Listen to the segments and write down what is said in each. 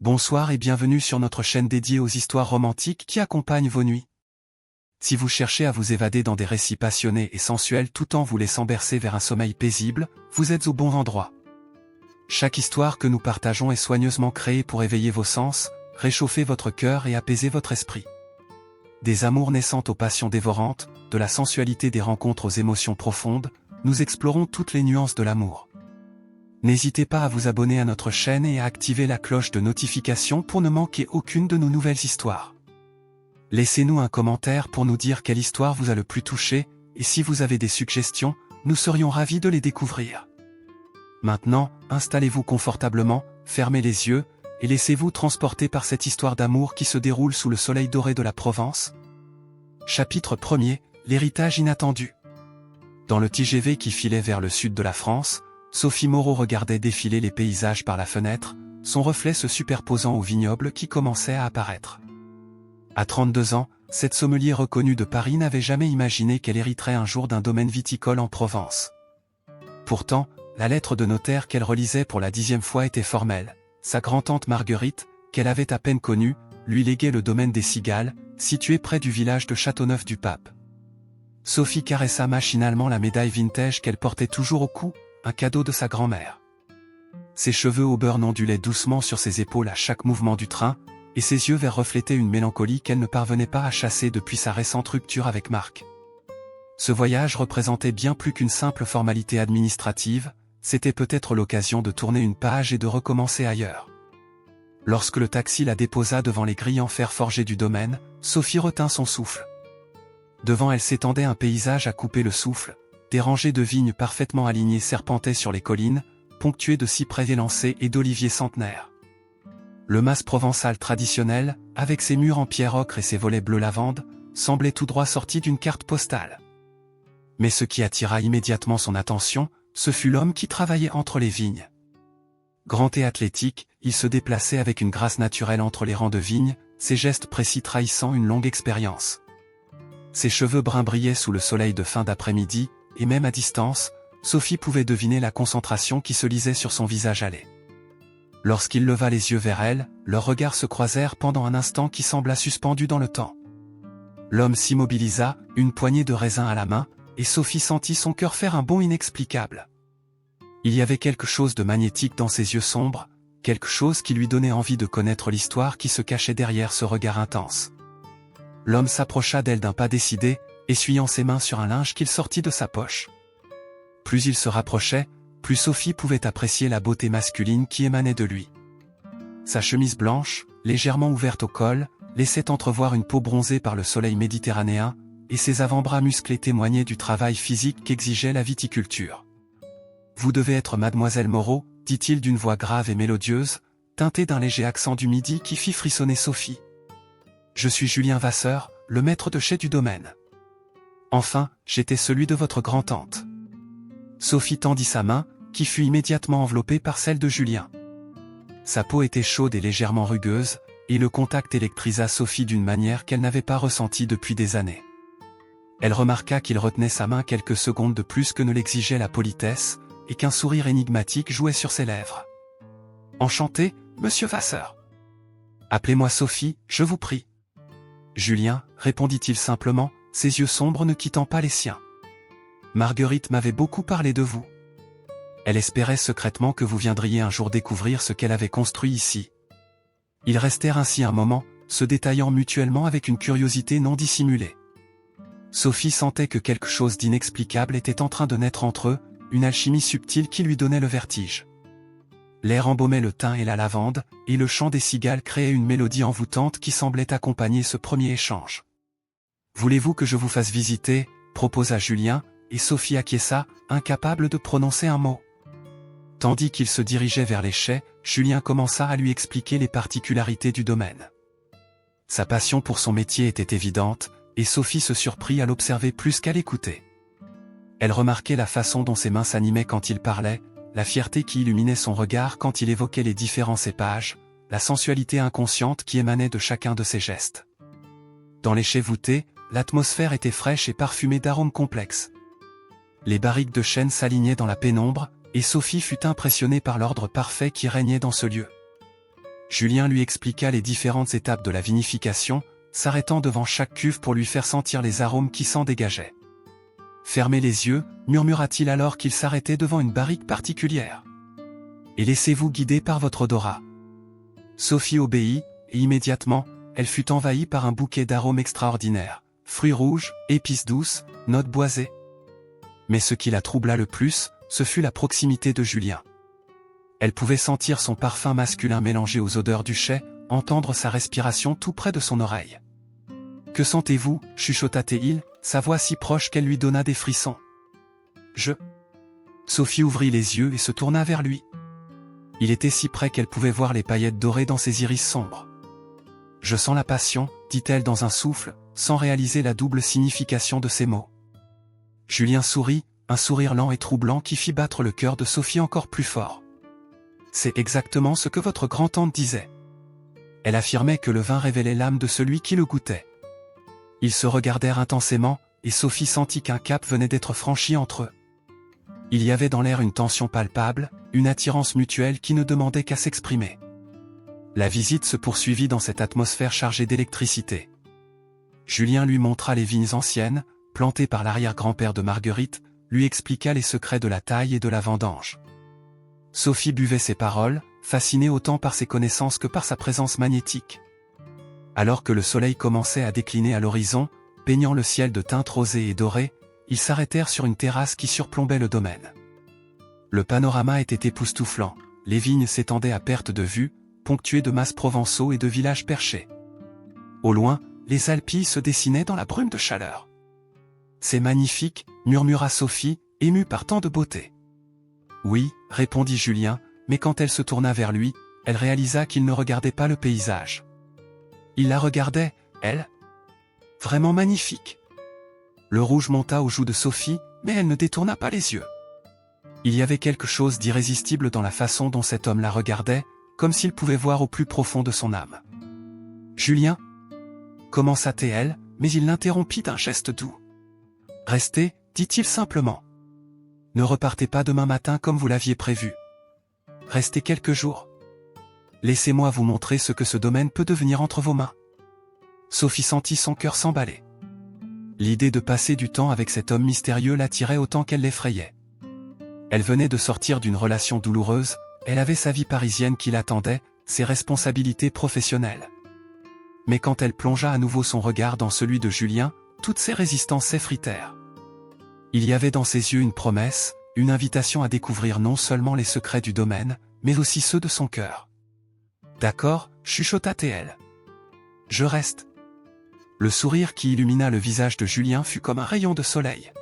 Bonsoir et bienvenue sur notre chaîne dédiée aux histoires romantiques qui accompagnent vos nuits. Si vous cherchez à vous évader dans des récits passionnés et sensuels tout en vous laissant bercer vers un sommeil paisible, vous êtes au bon endroit. Chaque histoire que nous partageons est soigneusement créée pour éveiller vos sens, réchauffer votre cœur et apaiser votre esprit. Des amours naissantes aux passions dévorantes, de la sensualité des rencontres aux émotions profondes, nous explorons toutes les nuances de l'amour. N'hésitez pas à vous abonner à notre chaîne et à activer la cloche de notification pour ne manquer aucune de nos nouvelles histoires. Laissez-nous un commentaire pour nous dire quelle histoire vous a le plus touché, et si vous avez des suggestions, nous serions ravis de les découvrir. Maintenant, installez-vous confortablement, fermez les yeux, et laissez-vous transporter par cette histoire d'amour qui se déroule sous le soleil doré de la Provence. Chapitre 1er, l'héritage inattendu. Dans le TGV qui filait vers le sud de la France, Sophie Moreau regardait défiler les paysages par la fenêtre, son reflet se superposant aux vignobles qui commençaient à apparaître. À 32 ans, cette sommelier reconnue de Paris n'avait jamais imaginé qu'elle hériterait un jour d'un domaine viticole en Provence. Pourtant, la lettre de notaire qu'elle relisait pour la 10e fois était formelle. Sa grand-tante Marguerite, qu'elle avait à peine connue, lui léguait le domaine des Cigales, situé près du village de Châteauneuf-du-Pape. Sophie caressa machinalement la médaille vintage qu'elle portait toujours au cou, un cadeau de sa grand-mère. Ses cheveux au beurre ondulaient doucement sur ses épaules à chaque mouvement du train, et ses yeux verts reflétaient une mélancolie qu'elle ne parvenait pas à chasser depuis sa récente rupture avec Marc. Ce voyage représentait bien plus qu'une simple formalité administrative, c'était peut-être l'occasion de tourner une page et de recommencer ailleurs. Lorsque le taxi la déposa devant les grilles en fer forgé du domaine, Sophie retint son souffle. Devant elle s'étendait un paysage à couper le souffle. Des rangées de vignes parfaitement alignées serpentaient sur les collines, ponctuées de cyprès élancés et d'oliviers centenaires. Le mas provençal traditionnel, avec ses murs en pierre ocre et ses volets bleu lavande, semblait tout droit sorti d'une carte postale. Mais ce qui attira immédiatement son attention, ce fut l'homme qui travaillait entre les vignes. Grand et athlétique, il se déplaçait avec une grâce naturelle entre les rangs de vignes, ses gestes précis trahissant une longue expérience. Ses cheveux bruns brillaient sous le soleil de fin d'après-midi, et même à distance, Sophie pouvait deviner la concentration qui se lisait sur son visage hâlé. Lorsqu'il leva les yeux vers elle, leurs regards se croisèrent pendant un instant qui sembla suspendu dans le temps. L'homme s'immobilisa, une poignée de raisin à la main, et Sophie sentit son cœur faire un bond inexplicable. Il y avait quelque chose de magnétique dans ses yeux sombres, quelque chose qui lui donnait envie de connaître l'histoire qui se cachait derrière ce regard intense. L'homme s'approcha d'elle d'un pas décidé, essuyant ses mains sur un linge qu'il sortit de sa poche. Plus il se rapprochait, plus Sophie pouvait apprécier la beauté masculine qui émanait de lui. Sa chemise blanche, légèrement ouverte au col, laissait entrevoir une peau bronzée par le soleil méditerranéen, et ses avant-bras musclés témoignaient du travail physique qu'exigeait la viticulture. « Vous devez être mademoiselle Moreau », dit-il d'une voix grave et mélodieuse, teintée d'un léger accent du midi qui fit frissonner Sophie. « Je suis Julien Vasseur, le maître de chai du domaine. Enfin, j'étais celui de votre grand-tante. » Sophie tendit sa main, qui fut immédiatement enveloppée par celle de Julien. Sa peau était chaude et légèrement rugueuse, et le contact électrisa Sophie d'une manière qu'elle n'avait pas ressentie depuis des années. Elle remarqua qu'il retenait sa main quelques secondes de plus que ne l'exigeait la politesse, et qu'un sourire énigmatique jouait sur ses lèvres. « Enchanté, monsieur Vasseur. Appelez-moi Sophie, je vous prie. » Julien, répondit-il simplement, ses yeux sombres ne quittant pas les siens. « Marguerite m'avait beaucoup parlé de vous. Elle espérait secrètement que vous viendriez un jour découvrir ce qu'elle avait construit ici. » Ils restèrent ainsi un moment, se détaillant mutuellement avec une curiosité non dissimulée. Sophie sentait que quelque chose d'inexplicable était en train de naître entre eux, une alchimie subtile qui lui donnait le vertige. L'air embaumait le thym et la lavande, et le chant des cigales créait une mélodie envoûtante qui semblait accompagner ce premier échange. « Voulez-vous que je vous fasse visiter ?» proposa Julien, et Sophie acquiesça, incapable de prononcer un mot. Tandis qu'il se dirigeait vers les chais, Julien commença à lui expliquer les particularités du domaine. Sa passion pour son métier était évidente, et Sophie se surprit à l'observer plus qu'à l'écouter. Elle remarquait la façon dont ses mains s'animaient quand il parlait, la fierté qui illuminait son regard quand il évoquait les différents cépages, la sensualité inconsciente qui émanait de chacun de ses gestes. Dans les chais voûtés, l'atmosphère était fraîche et parfumée d'arômes complexes. Les barriques de chêne s'alignaient dans la pénombre, et Sophie fut impressionnée par l'ordre parfait qui régnait dans ce lieu. Julien lui expliqua les différentes étapes de la vinification, s'arrêtant devant chaque cuve pour lui faire sentir les arômes qui s'en dégageaient. « Fermez les yeux », murmura-t-il alors qu'il s'arrêtait devant une barrique particulière. « Et laissez-vous guider par votre odorat. » Sophie obéit, et immédiatement, elle fut envahie par un bouquet d'arômes extraordinaires, fruits rouges, épices douces, notes boisées. Mais ce qui la troubla le plus, ce fut la proximité de Julien. Elle pouvait sentir son parfum masculin mélangé aux odeurs du chai, entendre sa respiration tout près de son oreille. « Que sentez-vous » chuchota-t-il, sa voix si proche qu'elle lui donna des frissons. « Sophie ouvrit les yeux et se tourna vers lui. Il était si près qu'elle pouvait voir les paillettes dorées dans ses iris sombres. « Je sens la passion » dit-elle dans un souffle, sans réaliser la double signification de ces mots. Julien sourit, un sourire lent et troublant qui fit battre le cœur de Sophie encore plus fort. « C'est exactement ce que votre grand-tante disait. » Elle affirmait que le vin révélait l'âme de celui qui le goûtait. Ils se regardèrent intensément, et Sophie sentit qu'un cap venait d'être franchi entre eux. Il y avait dans l'air une tension palpable, une attirance mutuelle qui ne demandait qu'à s'exprimer. La visite se poursuivit dans cette atmosphère chargée d'électricité. Julien lui montra les vignes anciennes, plantées par l'arrière-grand-père de Marguerite, lui expliqua les secrets de la taille et de la vendange. Sophie buvait ses paroles, fascinée autant par ses connaissances que par sa présence magnétique. Alors que le soleil commençait à décliner à l'horizon, peignant le ciel de teintes rosées et dorées, ils s'arrêtèrent sur une terrasse qui surplombait le domaine. Le panorama était époustouflant, les vignes s'étendaient à perte de vue, ponctuées de masses provençaux et de villages perchés. Au loin, les Alpilles se dessinaient dans la brume de chaleur. « C'est magnifique » murmura Sophie, émue par tant de beauté. « Oui » répondit Julien, mais quand elle se tourna vers lui, elle réalisa qu'il ne regardait pas le paysage. Il la regardait, elle. Vraiment magnifique. Le rouge monta aux joues de Sophie, mais elle ne détourna pas les yeux. Il y avait quelque chose d'irrésistible dans la façon dont cet homme la regardait, comme s'il pouvait voir au plus profond de son âme. « Julien » commença-t-elle, mais il l'interrompit d'un geste doux. « Restez » dit-il simplement. « Ne repartez pas demain matin comme vous l'aviez prévu. Restez quelques jours. Laissez-moi vous montrer ce que ce domaine peut devenir entre vos mains. » Sophie sentit son cœur s'emballer. L'idée de passer du temps avec cet homme mystérieux l'attirait autant qu'elle l'effrayait. Elle venait de sortir d'une relation douloureuse, elle avait sa vie parisienne qui l'attendait, ses responsabilités professionnelles. Mais quand elle plongea à nouveau son regard dans celui de Julien, toutes ses résistances s'effritèrent. Il y avait dans ses yeux une promesse, une invitation à découvrir non seulement les secrets du domaine, mais aussi ceux de son cœur. « D'accord » chuchota-t-elle. « Je reste. » Le sourire qui illumina le visage de Julien fut comme un rayon de soleil.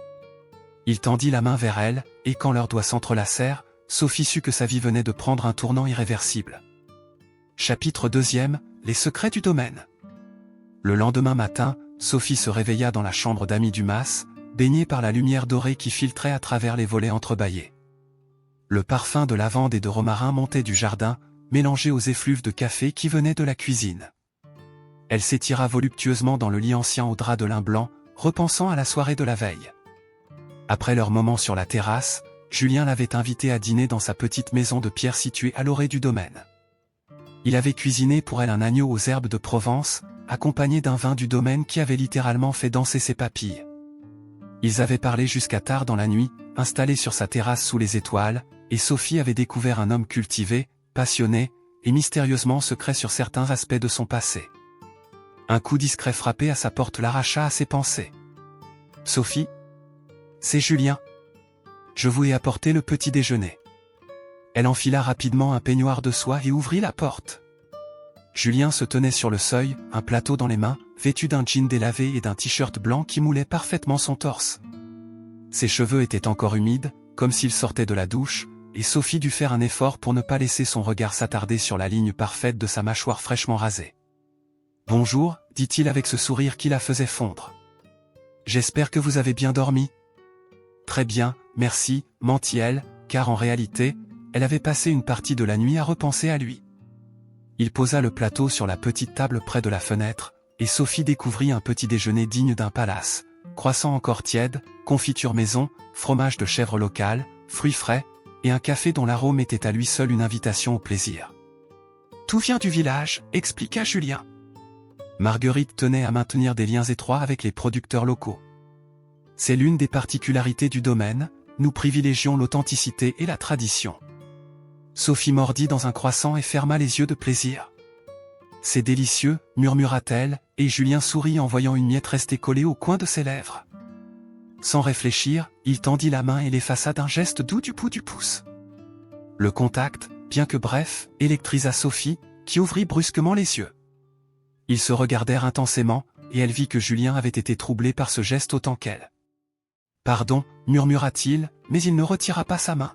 Il tendit la main vers elle, et quand leurs doigts s'entrelacèrent, Sophie sut que sa vie venait de prendre un tournant irréversible. Chapitre 2. Les secrets du domaine. Le lendemain matin, Sophie se réveilla dans la chambre d'Amy Dumas, baignée par la lumière dorée qui filtrait à travers les volets entrebâillés. Le parfum de lavande et de romarin montait du jardin, mélangé aux effluves de café qui venaient de la cuisine. Elle s'étira voluptueusement dans le lit ancien au drap de lin blanc, repensant à la soirée de la veille. Après leur moment sur la terrasse, Julien l'avait invitée à dîner dans sa petite maison de pierre située à l'orée du domaine. Il avait cuisiné pour elle un agneau aux herbes de Provence, accompagné d'un vin du domaine qui avait littéralement fait danser ses papilles. Ils avaient parlé jusqu'à tard dans la nuit, installés sur sa terrasse sous les étoiles, et Sophie avait découvert un homme cultivé, passionné, et mystérieusement secret sur certains aspects de son passé. Un coup discret frappé à sa porte l'arracha à ses pensées. « Sophie ? C'est Julien. Je vous ai apporté le petit déjeuner. » Elle enfila rapidement un peignoir de soie et ouvrit la porte. Julien se tenait sur le seuil, un plateau dans les mains, vêtu d'un jean délavé et d'un t-shirt blanc qui moulait parfaitement son torse. Ses cheveux étaient encore humides, comme s'ils sortaient de la douche, et Sophie dut faire un effort pour ne pas laisser son regard s'attarder sur la ligne parfaite de sa mâchoire fraîchement rasée. « Bonjour » dit-il avec ce sourire qui la faisait fondre. « J'espère que vous avez bien dormi. »« Très bien, merci » mentit-elle, car en réalité, elle avait passé une partie de la nuit à repenser à lui. Il posa le plateau sur la petite table près de la fenêtre, et Sophie découvrit un petit déjeuner digne d'un palace, croissant encore tiède, confiture maison, fromage de chèvre local, fruits frais, et un café dont l'arôme était à lui seul une invitation au plaisir. Tout vient du village, expliqua Julien. Marguerite tenait à maintenir des liens étroits avec les producteurs locaux. C'est l'une des particularités du domaine, nous privilégions l'authenticité et la tradition. Sophie mordit dans un croissant et ferma les yeux de plaisir. C'est délicieux, murmura-t-elle, et Julien sourit en voyant une miette rester collée au coin de ses lèvres. Sans réfléchir, il tendit la main et l'effaça d'un geste doux du bout du pouce. Le contact, bien que bref, électrisa Sophie, qui ouvrit brusquement les yeux. Ils se regardèrent intensément, et elle vit que Julien avait été troublé par ce geste autant qu'elle. « Pardon » murmura-t-il, mais il ne retira pas sa main.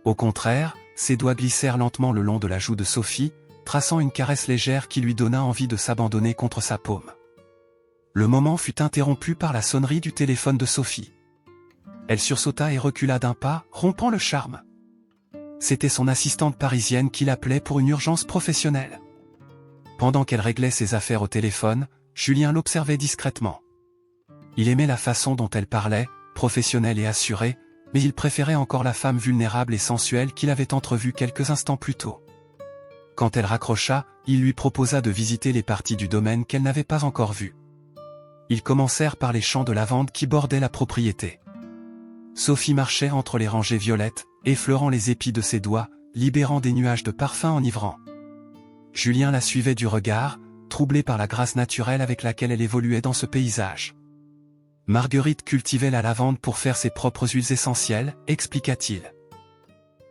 Au contraire, ses doigts glissèrent lentement le long de la joue de Sophie, traçant une caresse légère qui lui donna envie de s'abandonner contre sa paume. Le moment fut interrompu par la sonnerie du téléphone de Sophie. Elle sursauta et recula d'un pas, rompant le charme. C'était son assistante parisienne qui l'appelait pour une urgence professionnelle. Pendant qu'elle réglait ses affaires au téléphone, Julien l'observait discrètement. Il aimait la façon dont elle parlait, professionnelle et assurée, mais il préférait encore la femme vulnérable et sensuelle qu'il avait entrevue quelques instants plus tôt. Quand elle raccrocha, il lui proposa de visiter les parties du domaine qu'elle n'avait pas encore vues. Ils commencèrent par les champs de lavande qui bordaient la propriété. Sophie marchait entre les rangées violettes, effleurant les épis de ses doigts, libérant des nuages de parfums enivrants. Julien la suivait du regard, troublé par la grâce naturelle avec laquelle elle évoluait dans ce paysage. Marguerite cultivait la lavande pour faire ses propres huiles essentielles, expliqua-t-il.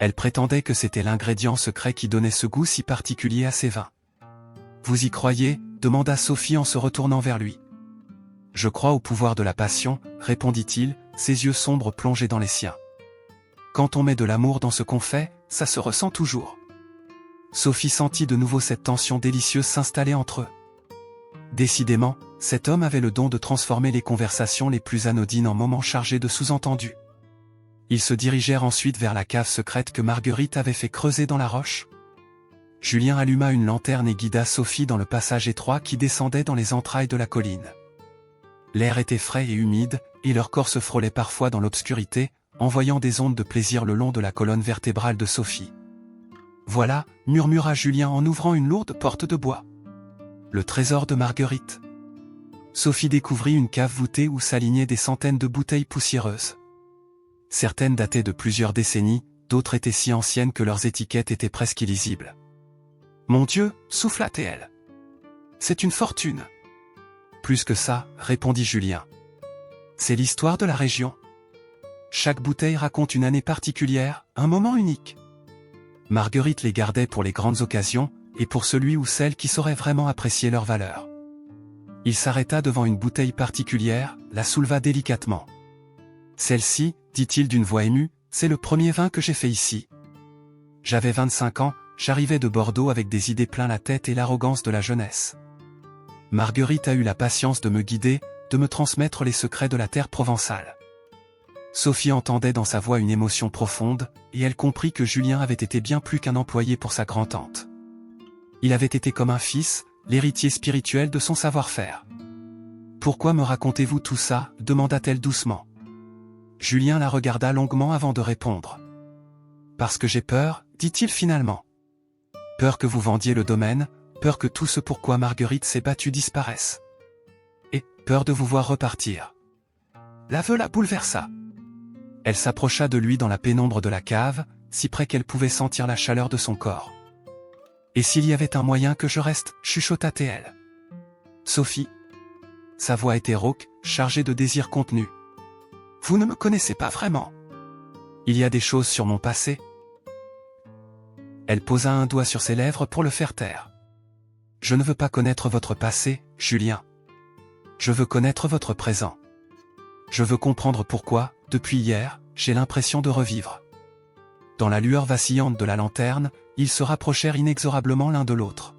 Elle prétendait que c'était l'ingrédient secret qui donnait ce goût si particulier à ses vins. « Vous y croyez » demanda Sophie en se retournant vers lui. « Je crois au pouvoir de la passion » répondit-il, ses yeux sombres plongés dans les siens. « Quand on met de l'amour dans ce qu'on fait, ça se ressent toujours. » Sophie sentit de nouveau cette tension délicieuse s'installer entre eux. Décidément, cet homme avait le don de transformer les conversations les plus anodines en moments chargés de sous-entendus. Ils se dirigèrent ensuite vers la cave secrète que Marguerite avait fait creuser dans la roche. Julien alluma une lanterne et guida Sophie dans le passage étroit qui descendait dans les entrailles de la colline. L'air était frais et humide, et leur corps se frôlait parfois dans l'obscurité, envoyant des ondes de plaisir le long de la colonne vertébrale de Sophie. « Voilà » murmura Julien en ouvrant une lourde porte de bois. « Le trésor de Marguerite » Sophie découvrit une cave voûtée où s'alignaient des centaines de bouteilles poussiéreuses. Certaines dataient de plusieurs décennies, d'autres étaient si anciennes que leurs étiquettes étaient presque illisibles. « Mon Dieu » souffla-t-elle. « C'est une fortune !»« Plus que ça » répondit Julien. « C'est l'histoire de la région. Chaque bouteille raconte une année particulière, un moment unique. Marguerite les gardait pour les grandes occasions, et pour celui ou celle qui saurait vraiment apprécier leur valeur. » Il s'arrêta devant une bouteille particulière, la souleva délicatement. « Celle-ci, dit-il d'une voix émue, c'est le premier vin que j'ai fait ici. J'avais 25 ans, j'arrivais de Bordeaux avec des idées plein la tête et l'arrogance de la jeunesse. Marguerite a eu la patience de me guider, de me transmettre les secrets de la terre provençale. » Sophie entendait dans sa voix une émotion profonde, et elle comprit que Julien avait été bien plus qu'un employé pour sa grand-tante. Il avait été comme un fils, l'héritier spirituel de son savoir-faire. « Pourquoi me racontez-vous tout ça » demanda-t-elle doucement. Julien la regarda longuement avant de répondre. « Parce que j'ai peur » dit-il finalement. « Peur que vous vendiez le domaine, peur que tout ce pourquoi Marguerite s'est battue disparaisse. Et peur de vous voir repartir. » L'aveu la bouleversa. Elle s'approcha de lui dans la pénombre de la cave, si près qu'elle pouvait sentir la chaleur de son corps. « Et s'il y avait un moyen que je reste » chuchota-t-elle. « Sophie » Sa voix était rauque, chargée de désirs contenus. « Vous ne me connaissez pas vraiment. Il y a des choses sur mon passé. » Elle posa un doigt sur ses lèvres pour le faire taire. « Je ne veux pas connaître votre passé, Julien. Je veux connaître votre présent. Je veux comprendre pourquoi, depuis hier, j'ai l'impression de revivre. » Dans la lueur vacillante de la lanterne, ils se rapprochèrent inexorablement l'un de l'autre.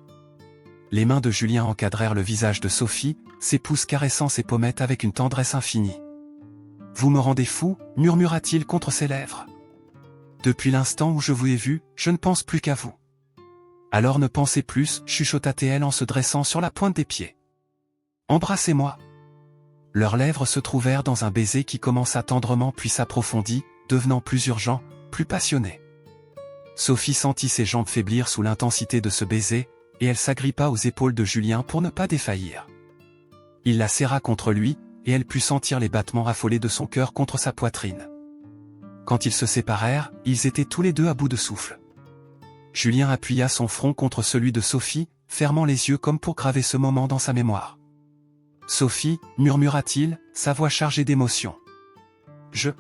Les mains de Julien encadrèrent le visage de Sophie, ses pouces caressant ses pommettes avec une tendresse infinie. « Vous me rendez fou » murmura-t-il contre ses lèvres. « Depuis l'instant où je vous ai vu, je ne pense plus qu'à vous. »« Alors ne pensez plus » chuchota-t-elle en se dressant sur la pointe des pieds. « Embrassez-moi » Leurs lèvres se trouvèrent dans un baiser qui commença tendrement puis s'approfondit, devenant plus urgent, plus passionné. Sophie sentit ses jambes faiblir sous l'intensité de ce baiser, et elle s'agrippa aux épaules de Julien pour ne pas défaillir. Il la serra contre lui, et elle put sentir les battements affolés de son cœur contre sa poitrine. Quand ils se séparèrent, ils étaient tous les deux à bout de souffle. Julien appuya son front contre celui de Sophie, fermant les yeux comme pour graver ce moment dans sa mémoire. « Sophie, murmura-t-il, sa voix chargée d'émotion. Je... »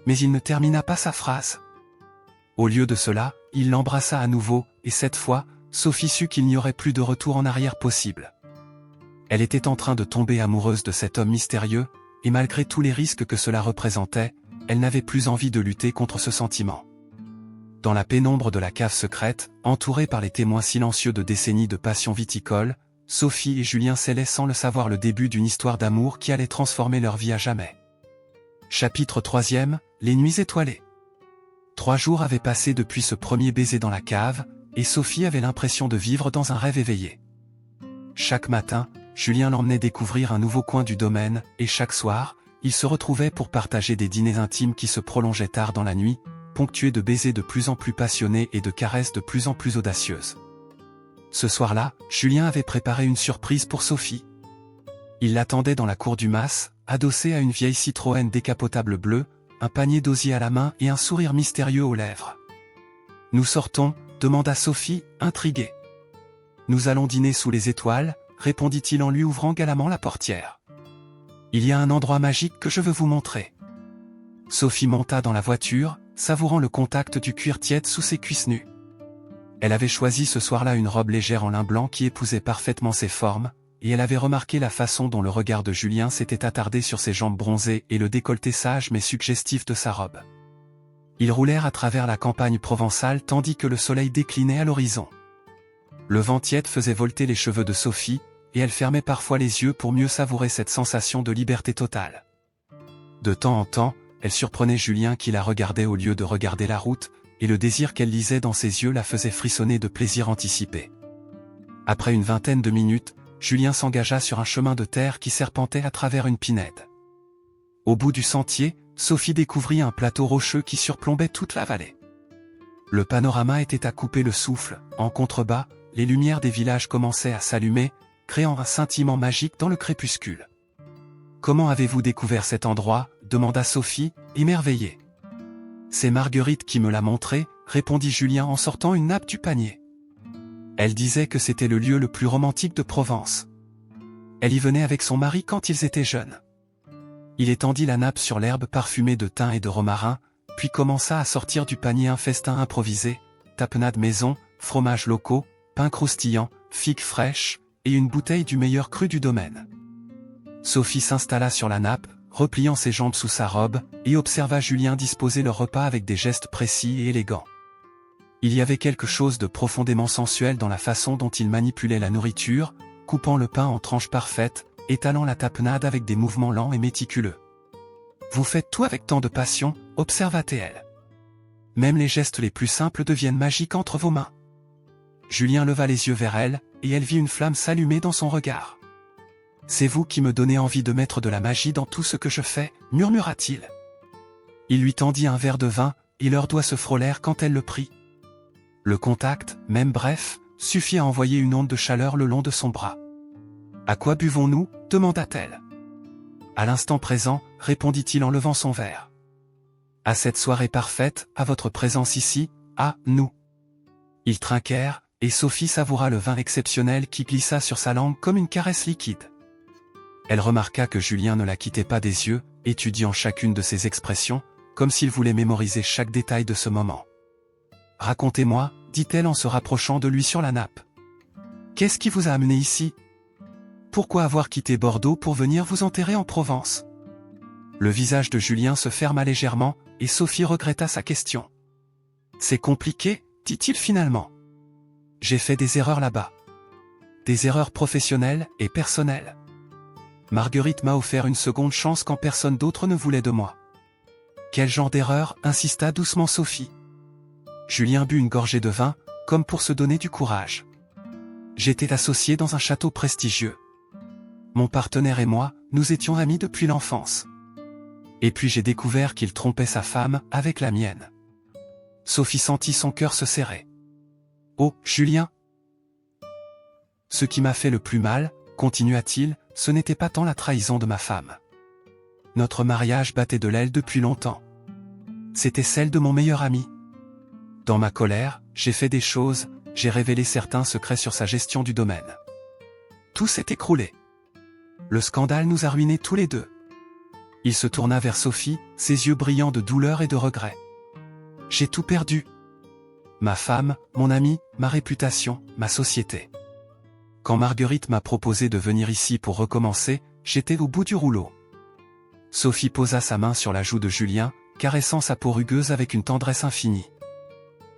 Mais il ne termina pas sa phrase. Au lieu de cela, il l'embrassa à nouveau, et cette fois, Sophie sut qu'il n'y aurait plus de retour en arrière possible. Elle était en train de tomber amoureuse de cet homme mystérieux, et malgré tous les risques que cela représentait, elle n'avait plus envie de lutter contre ce sentiment. Dans la pénombre de la cave secrète, entourée par les témoins silencieux de décennies de passion viticole, Sophie et Julien scellaient sans le savoir le début d'une histoire d'amour qui allait transformer leur vie à jamais. Chapitre 3e, les nuits étoilées. 3 jours avaient passé depuis ce premier baiser dans la cave, et Sophie avait l'impression de vivre dans un rêve éveillé. Chaque matin, Julien l'emmenait découvrir un nouveau coin du domaine, et chaque soir, ils se retrouvaient pour partager des dîners intimes qui se prolongeaient tard dans la nuit, ponctués de baisers de plus en plus passionnés et de caresses de plus en plus audacieuses. Ce soir-là, Julien avait préparé une surprise pour Sophie. Il l'attendait dans la cour du mas, adossé à une vieille Citroën décapotable bleue, un panier d'osier à la main et un sourire mystérieux aux lèvres. « Nous sortons ?» demanda Sophie, intriguée. « Nous allons dîner sous les étoiles » répondit-il en lui ouvrant galamment la portière. « Il y a un endroit magique que je veux vous montrer. » Sophie monta dans la voiture, savourant le contact du cuir tiède sous ses cuisses nues. Elle avait choisi ce soir-là une robe légère en lin blanc qui épousait parfaitement ses formes, et elle avait remarqué la façon dont le regard de Julien s'était attardé sur ses jambes bronzées et le décolleté sage mais suggestif de sa robe. Ils roulèrent à travers la campagne provençale tandis que le soleil déclinait à l'horizon. Le vent tiède faisait volter les cheveux de Sophie, et elle fermait parfois les yeux pour mieux savourer cette sensation de liberté totale. De temps en temps, elle surprenait Julien qui la regardait au lieu de regarder la route, et le désir qu'elle lisait dans ses yeux la faisait frissonner de plaisir anticipé. Après une vingtaine de minutes, Julien s'engagea sur un chemin de terre qui serpentait à travers une pinède. Au bout du sentier, Sophie découvrit un plateau rocheux qui surplombait toute la vallée. Le panorama était à couper le souffle, en contrebas, les lumières des villages commençaient à s'allumer, créant un scintillement magique dans le crépuscule. « Comment avez-vous découvert cet endroit ?» demanda Sophie, émerveillée. « C'est Marguerite qui me l'a montré » répondit Julien en sortant une nappe du panier. Elle disait que c'était le lieu le plus romantique de Provence. Elle y venait avec son mari quand ils étaient jeunes. Il étendit la nappe sur l'herbe parfumée de thym et de romarin, puis commença à sortir du panier un festin improvisé, tapenade maison, fromages locaux, pain croustillant, figues fraîches, et une bouteille du meilleur cru du domaine. Sophie s'installa sur la nappe, repliant ses jambes sous sa robe, et observa Julien disposer le repas avec des gestes précis et élégants. Il y avait quelque chose de profondément sensuel dans la façon dont il manipulait la nourriture, coupant le pain en tranches parfaites, étalant la tapenade avec des mouvements lents et méticuleux. « Vous faites tout avec tant de passion » observa-t-elle. « Même les gestes les plus simples deviennent magiques entre vos mains. » Julien leva les yeux vers elle, et elle vit une flamme s'allumer dans son regard. « C'est vous qui me donnez envie de mettre de la magie dans tout ce que je fais » murmura-t-il. Il lui tendit un verre de vin, et leurs doigts se frôlèrent quand elle le prit. Le contact, même bref, suffit à envoyer une onde de chaleur le long de son bras. « À quoi buvons-nous » demanda-t-elle. « À l'instant présent » répondit-il en levant son verre. « À cette soirée parfaite, à votre présence ici, à nous. » Ils trinquèrent, et Sophie savoura le vin exceptionnel qui glissa sur sa langue comme une caresse liquide. Elle remarqua que Julien ne la quittait pas des yeux, étudiant chacune de ses expressions, comme s'il voulait mémoriser chaque détail de ce moment. « Racontez-moi » dit-elle en se rapprochant de lui sur la nappe. « Qu'est-ce qui vous a amené ici ? Pourquoi avoir quitté Bordeaux pour venir vous enterrer en Provence ?» Le visage de Julien se ferma légèrement, et Sophie regretta sa question. « C'est compliqué » dit-il finalement. « J'ai fait des erreurs là-bas. Des erreurs professionnelles et personnelles. Marguerite m'a offert une seconde chance quand personne d'autre ne voulait de moi. » « Quel genre d'erreur » insista doucement Sophie. Julien but une gorgée de vin, comme pour se donner du courage. « J'étais associé dans un château prestigieux. Mon partenaire et moi, nous étions amis depuis l'enfance. Et puis j'ai découvert qu'il trompait sa femme avec la mienne. Sophie sentit son cœur se serrer. Oh, Julien! Ce qui m'a fait le plus mal, continua-t-il, ce n'était pas tant la trahison de ma femme. Notre mariage battait de l'aile depuis longtemps. C'était celle de mon meilleur ami. Dans ma colère, j'ai fait des choses, j'ai révélé certains secrets sur sa gestion du domaine. Tout s'est écroulé. Le scandale nous a ruinés tous les deux. Il se tourna vers Sophie, ses yeux brillants de douleur et de regret. J'ai tout perdu. Ma femme, mon ami, ma réputation, ma société. Quand Marguerite m'a proposé de venir ici pour recommencer, j'étais au bout du rouleau. Sophie posa sa main sur la joue de Julien, caressant sa peau rugueuse avec une tendresse infinie.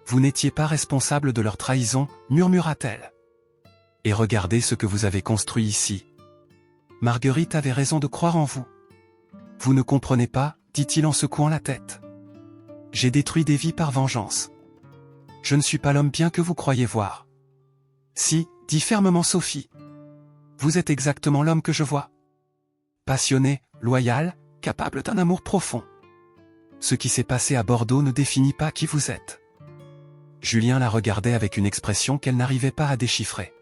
Vous n'étiez pas responsable de leur trahison, murmura-t-elle. Et regardez ce que vous avez construit ici. Marguerite avait raison de croire en vous. Vous ne comprenez pas, dit-il en secouant la tête. J'ai détruit des vies par vengeance. Je ne suis pas l'homme bien que vous croyez voir. Si, dit fermement Sophie. Vous êtes exactement l'homme que je vois. Passionné, loyal, capable d'un amour profond. Ce qui s'est passé à Bordeaux ne définit pas qui vous êtes. Julien la regardait avec une expression qu'elle n'arrivait pas à déchiffrer.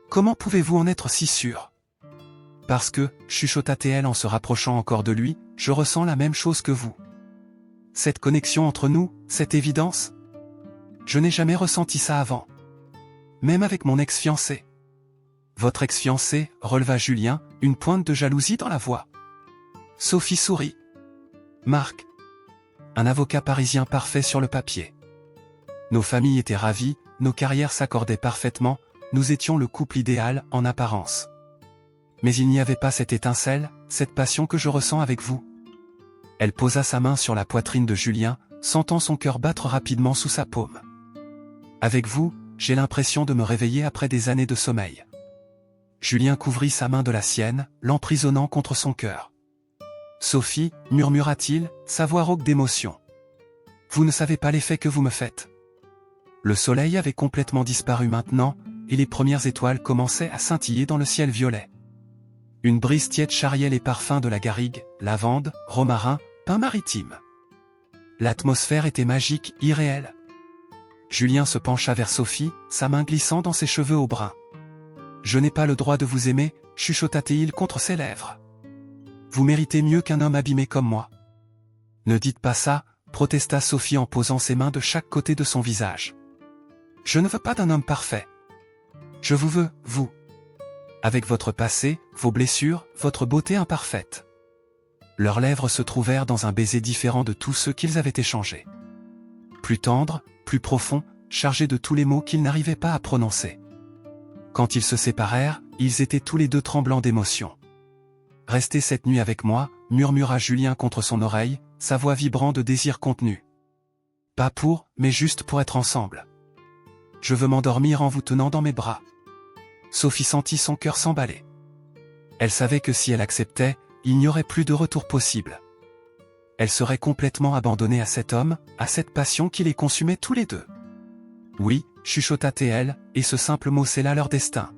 Comment pouvez-vous en être si sûr? Parce que, chuchota-t-elle en se rapprochant encore de lui, je ressens la même chose que vous. Cette connexion entre nous, cette évidence? Je n'ai jamais ressenti ça avant. Même avec mon ex-fiancé. Votre ex-fiancé, releva Julien, une pointe de jalousie dans la voix. Sophie sourit. Marc. Un avocat parisien parfait sur le papier. Nos familles étaient ravies, nos carrières s'accordaient parfaitement, nous étions le couple idéal en apparence. Mais il n'y avait pas cette étincelle, cette passion que je ressens avec vous. Elle posa sa main sur la poitrine de Julien, sentant son cœur battre rapidement sous sa paume. Avec vous, j'ai l'impression de me réveiller après des années de sommeil. Julien couvrit sa main de la sienne, l'emprisonnant contre son cœur. Sophie, murmura-t-il, sa voix rauque d'émotion. Vous ne savez pas l'effet que vous me faites. Le soleil avait complètement disparu maintenant, et les premières étoiles commençaient à scintiller dans le ciel violet. Une brise tiède charriait les parfums de la garrigue, lavande, romarin, pin maritime. L'atmosphère était magique, irréelle. Julien se pencha vers Sophie, sa main glissant dans ses cheveux au brun. « Je n'ai pas le droit de vous aimer », chuchota-t-il contre ses lèvres. « Vous méritez mieux qu'un homme abîmé comme moi. » « Ne dites pas ça », protesta Sophie en posant ses mains de chaque côté de son visage. « Je ne veux pas d'un homme parfait. Je vous veux, vous. Avec votre passé, vos blessures, votre beauté imparfaite. » Leurs lèvres se trouvèrent dans un baiser différent de tous ceux qu'ils avaient échangés. Plus tendre, plus profond, chargé de tous les mots qu'ils n'arrivaient pas à prononcer. Quand ils se séparèrent, ils étaient tous les deux tremblants d'émotion. « Restez cette nuit avec moi », murmura Julien contre son oreille, sa voix vibrant de désir contenu. « Pas pour, mais juste pour être ensemble. Je veux m'endormir en vous tenant dans mes bras. » Sophie sentit son cœur s'emballer. Elle savait que si elle acceptait, il n'y aurait plus de retour possible. Elle serait complètement abandonnée à cet homme, à cette passion qui les consumait tous les deux. Oui, chuchota-t-elle, et ce simple mot scella leur destin.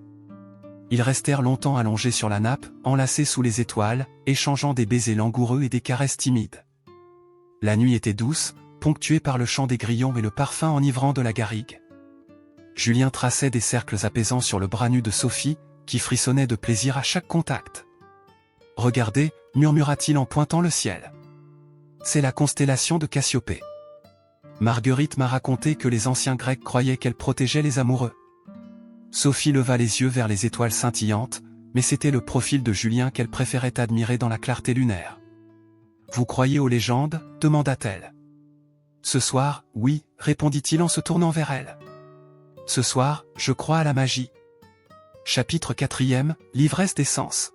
Ils restèrent longtemps allongés sur la nappe, enlacés sous les étoiles, échangeant des baisers langoureux et des caresses timides. La nuit était douce, ponctuée par le chant des grillons et le parfum enivrant de la garrigue. Julien traçait des cercles apaisants sur le bras nu de Sophie, qui frissonnait de plaisir à chaque contact. « Regardez » murmura-t-il en pointant le ciel. « C'est la constellation de Cassiopée. Marguerite m'a raconté que les anciens Grecs croyaient qu'elle protégeait les amoureux. » Sophie leva les yeux vers les étoiles scintillantes, mais c'était le profil de Julien qu'elle préférait admirer dans la clarté lunaire. « Vous croyez aux légendes » demanda-t-elle. « Ce soir, oui » répondit-il en se tournant vers elle. « Ce soir, je crois à la magie. » Chapitre 4e, l'ivresse des sens.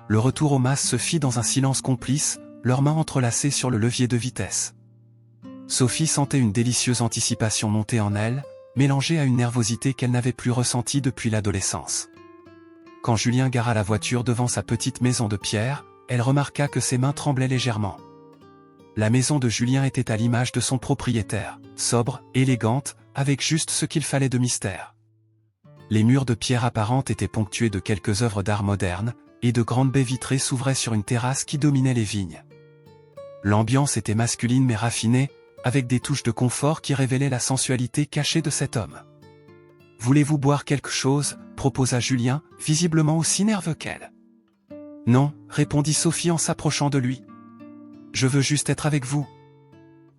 Le retour au mas se fit dans un silence complice, leurs mains entrelacées sur le levier de vitesse. Sophie sentait une délicieuse anticipation monter en elle, mélangée à une nervosité qu'elle n'avait plus ressentie depuis l'adolescence. Quand Julien gara la voiture devant sa petite maison de pierre, elle remarqua que ses mains tremblaient légèrement. La maison de Julien était à l'image de son propriétaire, sobre, élégante, avec juste ce qu'il fallait de mystère. Les murs de pierre apparente étaient ponctués de quelques œuvres d'art moderne, et de grandes baies vitrées s'ouvraient sur une terrasse qui dominait les vignes. L'ambiance était masculine mais raffinée, avec des touches de confort qui révélaient la sensualité cachée de cet homme. « Voulez-vous boire quelque chose ?» proposa Julien, visiblement aussi nerveux qu'elle. « Non, » répondit Sophie en s'approchant de lui. « Je veux juste être avec vous. »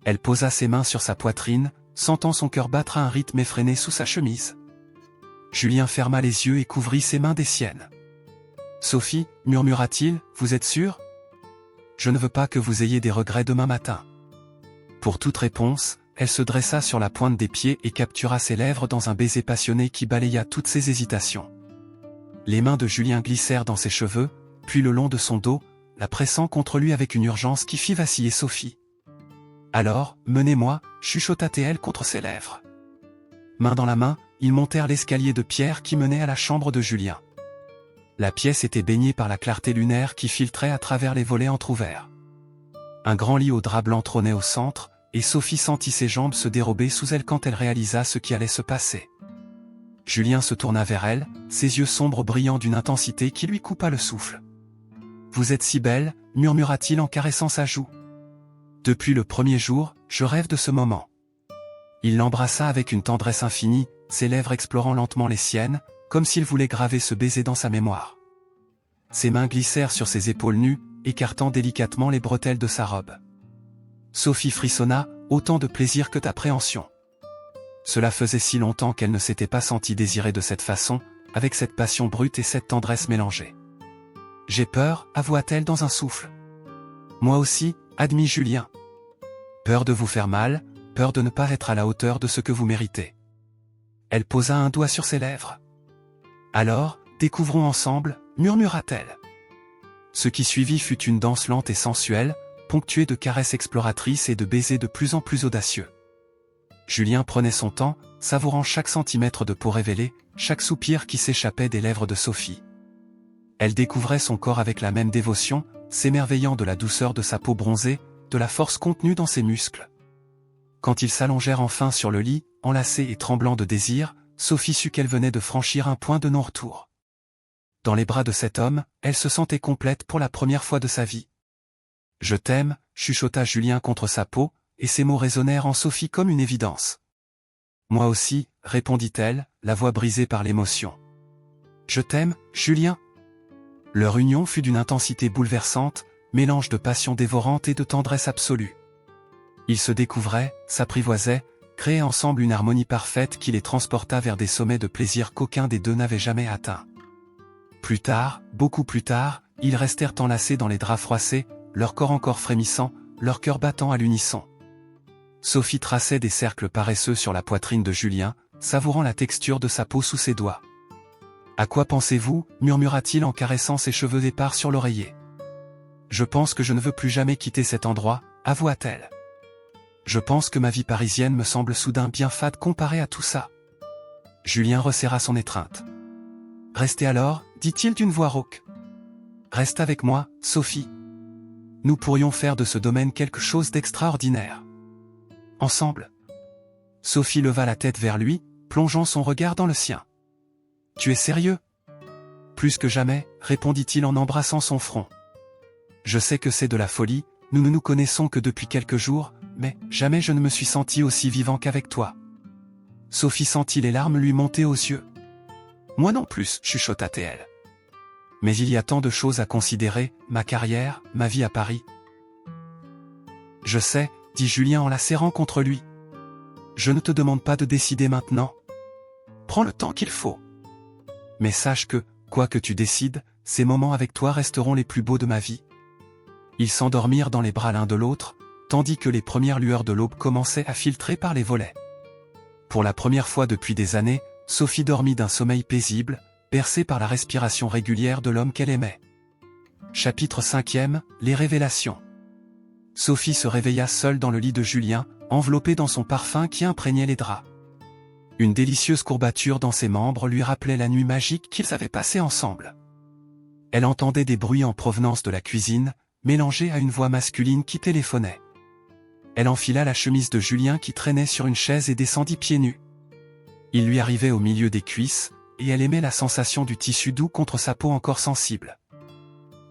Elle posa ses mains sur sa poitrine, sentant son cœur battre à un rythme effréné sous sa chemise. Julien ferma les yeux et couvrit ses mains des siennes. « Sophie, murmura-t-il, vous êtes sûre ? Je ne veux pas que vous ayez des regrets demain matin. » Pour toute réponse, elle se dressa sur la pointe des pieds et captura ses lèvres dans un baiser passionné qui balaya toutes ses hésitations. Les mains de Julien glissèrent dans ses cheveux, puis le long de son dos, la pressant contre lui avec une urgence qui fit vaciller Sophie. « Alors, menez-moi » chuchota-t-elle contre ses lèvres. Main dans la main, ils montèrent l'escalier de pierre qui menait à la chambre de Julien. La pièce était baignée par la clarté lunaire qui filtrait à travers les volets entr'ouverts. Un grand lit au drap blanc trônait au centre, et Sophie sentit ses jambes se dérober sous elle quand elle réalisa ce qui allait se passer. Julien se tourna vers elle, ses yeux sombres brillant d'une intensité qui lui coupa le souffle. « Vous êtes si belle » murmura-t-il en caressant sa joue. « Depuis le premier jour, je rêve de ce moment. » Il l'embrassa avec une tendresse infinie, ses lèvres explorant lentement les siennes, comme s'il voulait graver ce baiser dans sa mémoire. Ses mains glissèrent sur ses épaules nues, écartant délicatement les bretelles de sa robe. Sophie frissonna, autant de plaisir que d'appréhension. Cela faisait si longtemps qu'elle ne s'était pas sentie désirée de cette façon, avec cette passion brute et cette tendresse mélangée. « J'ai peur » avoua-t-elle dans un souffle. « Moi aussi » admit Julien. « Peur de vous faire mal, peur de ne pas être à la hauteur de ce que vous méritez. » Elle posa un doigt sur ses lèvres. « Alors, découvrons ensemble » murmura-t-elle. Ce qui suivit fut une danse lente et sensuelle, ponctuée de caresses exploratrices et de baisers de plus en plus audacieux. Julien prenait son temps, savourant chaque centimètre de peau révélée, chaque soupir qui s'échappait des lèvres de Sophie. Elle découvrait son corps avec la même dévotion, s'émerveillant de la douceur de sa peau bronzée, de la force contenue dans ses muscles. Quand ils s'allongèrent enfin sur le lit, enlacés et tremblant de désir, Sophie sut qu'elle venait de franchir un point de non-retour. Dans les bras de cet homme, elle se sentait complète pour la première fois de sa vie. « Je t'aime » chuchota Julien contre sa peau, et ces mots résonnèrent en Sophie comme une évidence. « Moi aussi » répondit-elle, la voix brisée par l'émotion. « Je t'aime, Julien ?» Leur union fut d'une intensité bouleversante, mélange de passion dévorante et de tendresse absolue. Ils se découvraient, s'apprivoisaient, créaient ensemble une harmonie parfaite qui les transporta vers des sommets de plaisir qu'aucun des deux n'avait jamais atteints. Plus tard, beaucoup plus tard, ils restèrent enlacés dans les draps froissés, leur corps encore frémissant, leur cœur battant à l'unisson. Sophie traçait des cercles paresseux sur la poitrine de Julien, savourant la texture de sa peau sous ses doigts. « À quoi pensez-vous » murmura-t-il en caressant ses cheveux épars sur l'oreiller. « Je pense que je ne veux plus jamais quitter cet endroit » avoua-t-elle. « Je pense que ma vie parisienne me semble soudain bien fade comparée à tout ça. » Julien resserra son étreinte. « Restez alors » dit-il d'une voix rauque. « Reste avec moi, Sophie. Nous pourrions faire de ce domaine quelque chose d'extraordinaire. Ensemble. » Sophie leva la tête vers lui, plongeant son regard dans le sien. « Tu es sérieux ?» Plus que jamais, répondit-il en embrassant son front. « Je sais que c'est de la folie, nous ne nous connaissons que depuis quelques jours, mais jamais je ne me suis senti aussi vivant qu'avec toi. » Sophie sentit les larmes lui monter aux yeux. « Moi non plus, chuchota-t-elle. Mais il y a tant de choses à considérer, ma carrière, ma vie à Paris. » « Je sais, » dit Julien en la serrant contre lui. « Je ne te demande pas de décider maintenant. Prends le temps qu'il faut. Mais sache que, quoi que tu décides, ces moments avec toi resteront les plus beaux de ma vie. » Ils s'endormirent dans les bras l'un de l'autre, tandis que les premières lueurs de l'aube commençaient à filtrer par les volets. Pour la première fois depuis des années, Sophie dormit d'un sommeil paisible, bercée par la respiration régulière de l'homme qu'elle aimait. Chapitre 5e, les révélations. Sophie se réveilla seule dans le lit de Julien, enveloppée dans son parfum qui imprégnait les draps. Une délicieuse courbature dans ses membres lui rappelait la nuit magique qu'ils avaient passée ensemble. Elle entendait des bruits en provenance de la cuisine, mélangés à une voix masculine qui téléphonait. Elle enfila la chemise de Julien qui traînait sur une chaise et descendit pieds nus. Il lui arrivait au milieu des cuisses, et elle aimait la sensation du tissu doux contre sa peau encore sensible.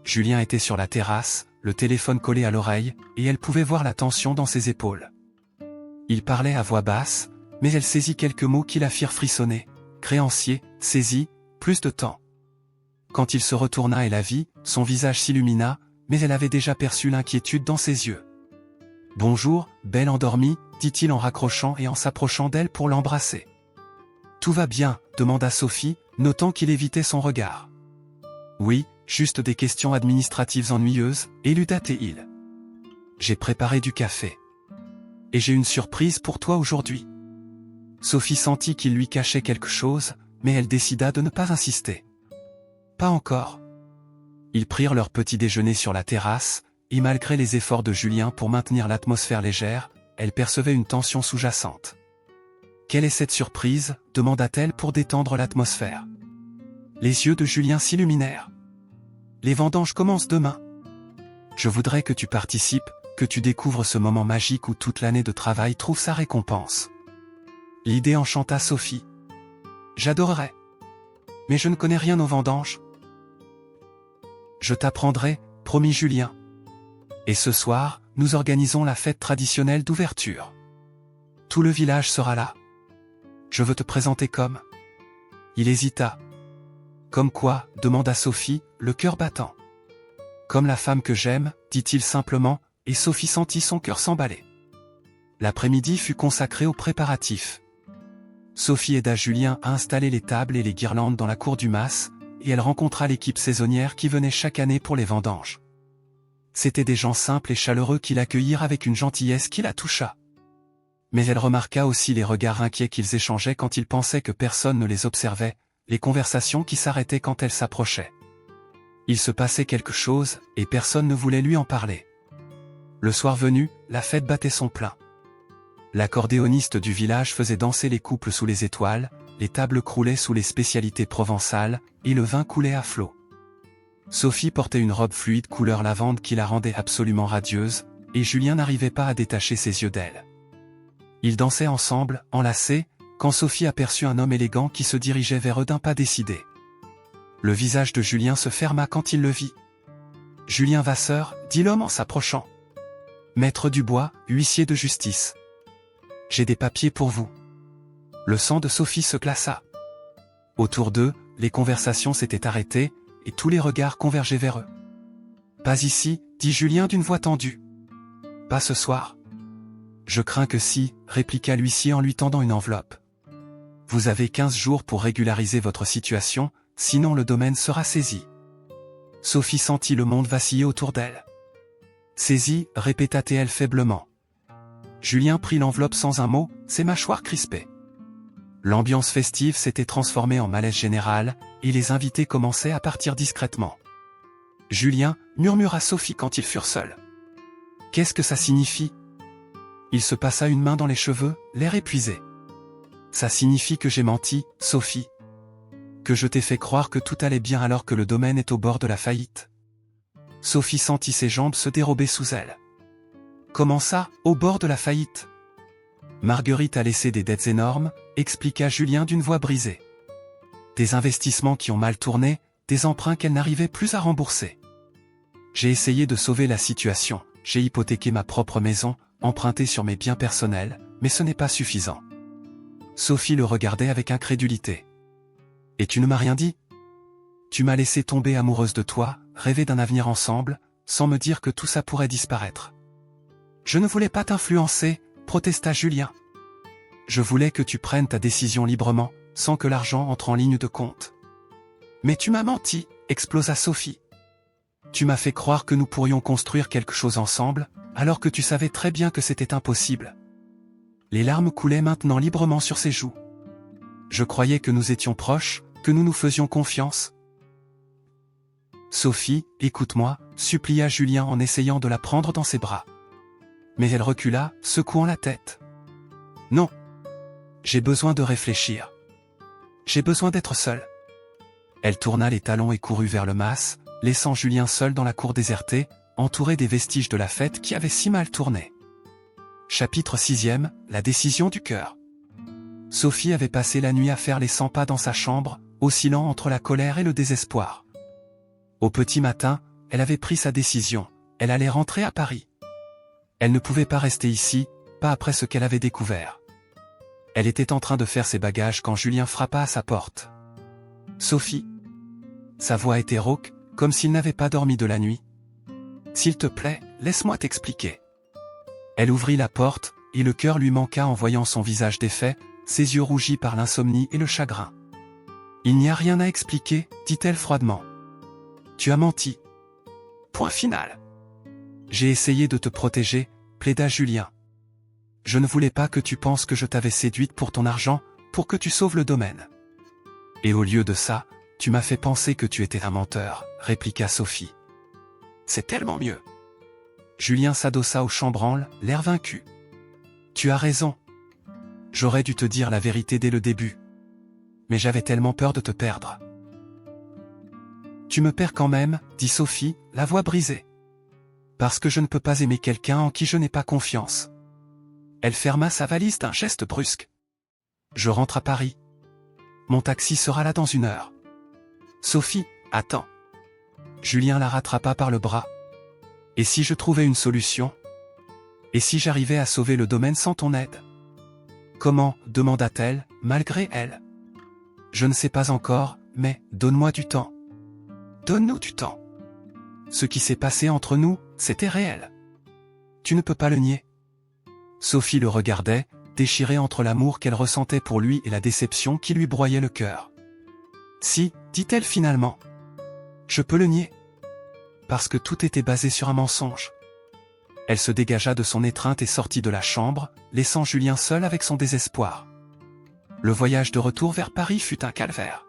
Julien était sur la terrasse, le téléphone collé à l'oreille, et elle pouvait voir la tension dans ses épaules. Il parlait à voix basse, mais elle saisit quelques mots qui la firent frissonner. Créancier, saisi, plus de temps. Quand il se retourna et la vit, son visage s'illumina, mais elle avait déjà perçu l'inquiétude dans ses yeux. « Bonjour, belle endormie », dit-il en raccrochant et en s'approchant d'elle pour l'embrasser. « Tout va bien ?» demanda Sophie, notant qu'il évitait son regard. « Oui, juste des questions administratives ennuyeuses, éluda-t-il. J'ai préparé du café. Et j'ai une surprise pour toi aujourd'hui. » Sophie sentit qu'il lui cachait quelque chose, mais elle décida de ne pas insister. « Pas encore. » Ils prirent leur petit déjeuner sur la terrasse, et malgré les efforts de Julien pour maintenir l'atmosphère légère, elle percevait une tension sous-jacente. « Quelle est cette surprise ?» demanda-t-elle pour détendre l'atmosphère. Les yeux de Julien s'illuminèrent. « Les vendanges commencent demain. Je voudrais que tu participes, que tu découvres ce moment magique où toute l'année de travail trouve sa récompense. » L'idée enchanta Sophie. « J'adorerais. Mais je ne connais rien aux vendanges. »« Je t'apprendrai, promis Julien. Et ce soir, nous organisons la fête traditionnelle d'ouverture. Tout le village sera là. Je veux te présenter comme... » Il hésita. « Comme quoi ?» demanda Sophie, le cœur battant. « Comme la femme que j'aime, dit-il simplement, et Sophie sentit son cœur s'emballer. L'après-midi fut consacré aux préparatifs. Sophie aida Julien à installer les tables et les guirlandes dans la cour du mas, et elle rencontra l'équipe saisonnière qui venait chaque année pour les vendanges. C'étaient des gens simples et chaleureux qui l'accueillirent avec une gentillesse qui la toucha. Mais elle remarqua aussi les regards inquiets qu'ils échangeaient quand ils pensaient que personne ne les observait, les conversations qui s'arrêtaient quand elle s'approchait. Il se passait quelque chose, et personne ne voulait lui en parler. Le soir venu, la fête battait son plein. L'accordéoniste du village faisait danser les couples sous les étoiles, les tables croulaient sous les spécialités provençales, et le vin coulait à flots. Sophie portait une robe fluide couleur lavande qui la rendait absolument radieuse, et Julien n'arrivait pas à détacher ses yeux d'elle. Ils dansaient ensemble, enlacés, quand Sophie aperçut un homme élégant qui se dirigeait vers eux d'un pas décidé. Le visage de Julien se ferma quand il le vit. « Julien Vasseur, » dit l'homme en s'approchant. « Maître Dubois, huissier de justice. J'ai des papiers pour vous. » Le sang de Sophie se glaça. Autour d'eux, les conversations s'étaient arrêtées, et tous les regards convergeaient vers eux. « Pas ici, » dit Julien d'une voix tendue. « Pas ce soir. »« Je crains que si, » répliqua l'huissier en lui tendant une enveloppe. « Vous avez 15 jours pour régulariser votre situation, sinon le domaine sera saisi. » Sophie sentit le monde vaciller autour d'elle. « Saisi, » répéta-t-elle faiblement. Julien prit l'enveloppe sans un mot, ses mâchoires crispées. L'ambiance festive s'était transformée en malaise général, et les invités commençaient à partir discrètement. « Julien, » murmura Sophie quand ils furent seuls. « Qu'est-ce que ça signifie ?» Il se passa une main dans les cheveux, l'air épuisé. « Ça signifie que j'ai menti, Sophie. Que je t'ai fait croire que tout allait bien alors que le domaine est au bord de la faillite. » Sophie sentit ses jambes se dérober sous elle. « Comment ça, au bord de la faillite ? Marguerite a laissé des dettes énormes, » expliqua Julien d'une voix brisée. « Des investissements qui ont mal tourné, des emprunts qu'elle n'arrivait plus à rembourser. J'ai essayé de sauver la situation, j'ai hypothéqué ma propre maison, emprunté sur mes biens personnels, mais ce n'est pas suffisant. » Sophie le regardait avec incrédulité. « Et tu ne m'as rien dit ? Tu m'as laissé tomber amoureuse de toi, rêver d'un avenir ensemble, sans me dire que tout ça pourrait disparaître. » « Je ne voulais pas t'influencer, » protesta Julien. « Je voulais que tu prennes ta décision librement, sans que l'argent entre en ligne de compte. »« Mais tu m'as menti, » explosa Sophie. « Tu m'as fait croire que nous pourrions construire quelque chose ensemble, alors que tu savais très bien que c'était impossible. » Les larmes coulaient maintenant librement sur ses joues. « Je croyais que nous étions proches, que nous nous faisions confiance. »« Sophie, écoute-moi, » supplia Julien en essayant de la prendre dans ses bras. Mais elle recula, secouant la tête. « Non. J'ai besoin de réfléchir. J'ai besoin d'être seule. » Elle tourna les talons et courut vers le mas, laissant Julien seul dans la cour désertée, entouré des vestiges de la fête qui avait si mal tourné. Chapitre 6e, la décision du cœur. Sophie avait passé la nuit à faire les 100 pas dans sa chambre, oscillant entre la colère et le désespoir. Au petit matin, elle avait pris sa décision, elle allait rentrer à Paris. Elle ne pouvait pas rester ici, pas après ce qu'elle avait découvert. Elle était en train de faire ses bagages quand Julien frappa à sa porte. « Sophie ?» Sa voix était rauque, comme s'il n'avait pas dormi de la nuit. « S'il te plaît, laisse-moi t'expliquer. » Elle ouvrit la porte, et le cœur lui manqua en voyant son visage défait, ses yeux rougis par l'insomnie et le chagrin. « Il n'y a rien à expliquer, dit-elle froidement. Tu as menti. Point final. J'ai essayé de te protéger, plaida Julien. Je ne voulais pas que tu penses que je t'avais séduite pour ton argent, pour que tu sauves le domaine. Et au lieu de ça, tu m'as fait penser que tu étais un menteur, répliqua Sophie. C'est tellement mieux. Julien s'adossa au chambranle, l'air vaincu. Tu as raison. J'aurais dû te dire la vérité dès le début. Mais j'avais tellement peur de te perdre. Tu me perds quand même, dit Sophie, la voix brisée. Parce que je ne peux pas aimer quelqu'un en qui je n'ai pas confiance. Elle ferma sa valise d'un geste brusque. Je rentre à Paris. Mon taxi sera là dans 1 heure. Sophie, attends. Julien la rattrapa par le bras. Et si je trouvais une solution? Et si j'arrivais à sauver le domaine sans ton aide? Comment, demanda-t-elle, malgré elle. Je ne sais pas encore, mais donne-moi du temps. Donne-nous du temps. Ce qui s'est passé entre nous, c'était réel. Tu ne peux pas le nier. Sophie le regardait, déchirée entre l'amour qu'elle ressentait pour lui et la déception qui lui broyait le cœur. Si, dit-elle finalement. Je peux le nier. Parce que tout était basé sur un mensonge. Elle se dégagea de son étreinte et sortit de la chambre, laissant Julien seul avec son désespoir. Le voyage de retour vers Paris fut un calvaire.